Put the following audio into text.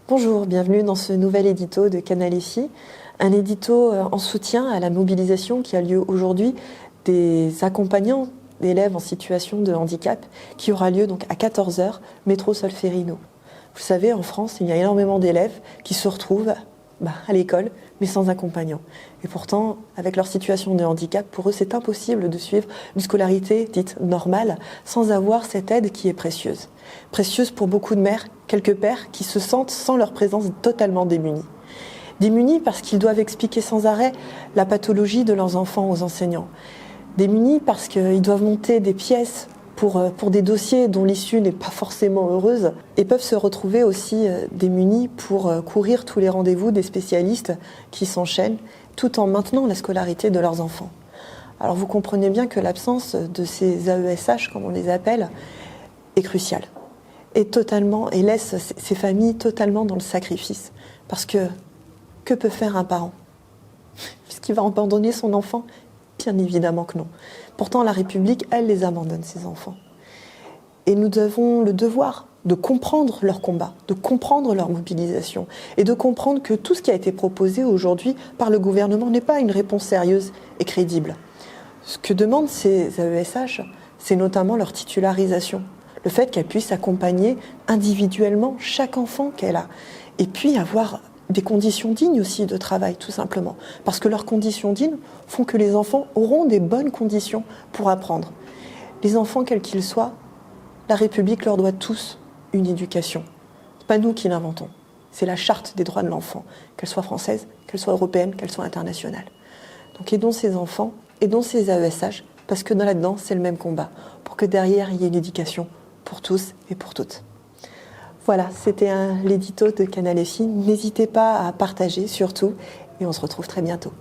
Bonjour, bienvenue dans ce nouvel édito de Canal FI, un édito en soutien à la mobilisation qui a lieu aujourd'hui des accompagnants d'élèves en situation de handicap qui aura lieu donc à 14 h, métro Solferino. Vous savez, en France, il y a énormément d'élèves qui se retrouvent à l'école, mais sans accompagnant. Et pourtant, avec leur situation de handicap, pour eux, c'est impossible de suivre une scolarité dite normale sans avoir cette aide qui est précieuse. Précieuse pour beaucoup de mères, quelques pères qui se sentent sans leur présence totalement démunis. Démunis parce qu'ils doivent expliquer sans arrêt la pathologie de leurs enfants aux enseignants. Démunis parce qu'ils doivent monter des pièces pour des dossiers dont l'issue n'est pas forcément heureuse et peuvent se retrouver aussi démunis pour courir tous les rendez-vous des spécialistes qui s'enchaînent tout en maintenant la scolarité de leurs enfants. Alors vous comprenez bien que l'absence de ces AESH, comme on les appelle, est cruciale et laisse ces familles totalement dans le sacrifice. Parce que peut faire un parent? Est-ce qu'il va abandonner son enfant? Bien évidemment que non. Pourtant, la République, elle les abandonne, ces enfants. Et nous avons le devoir de comprendre leur combat, de comprendre leur mobilisation et de comprendre que tout ce qui a été proposé aujourd'hui par le gouvernement n'est pas une réponse sérieuse et crédible. Ce que demandent ces AESH, c'est notamment leur titularisation. Le fait qu'elles puissent accompagner individuellement chaque enfant qu'elle a. Et puis avoir des conditions dignes aussi de travail, tout simplement. Parce que leurs conditions dignes font que les enfants auront des bonnes conditions pour apprendre. Les enfants, quels qu'ils soient, la République leur doit tous une éducation. Ce n'est pas nous qui l'inventons. C'est la charte des droits de l'enfant, qu'elle soit française, qu'elle soit européenne, qu'elle soit internationale. Donc aidons ces enfants, aidons ces AESH, parce que là-dedans, c'est le même combat, pour que derrière, il y ait l'éducation pour tous et pour toutes. Voilà, c'était l'édito de Canal FI. N'hésitez pas à partager surtout et on se retrouve très bientôt.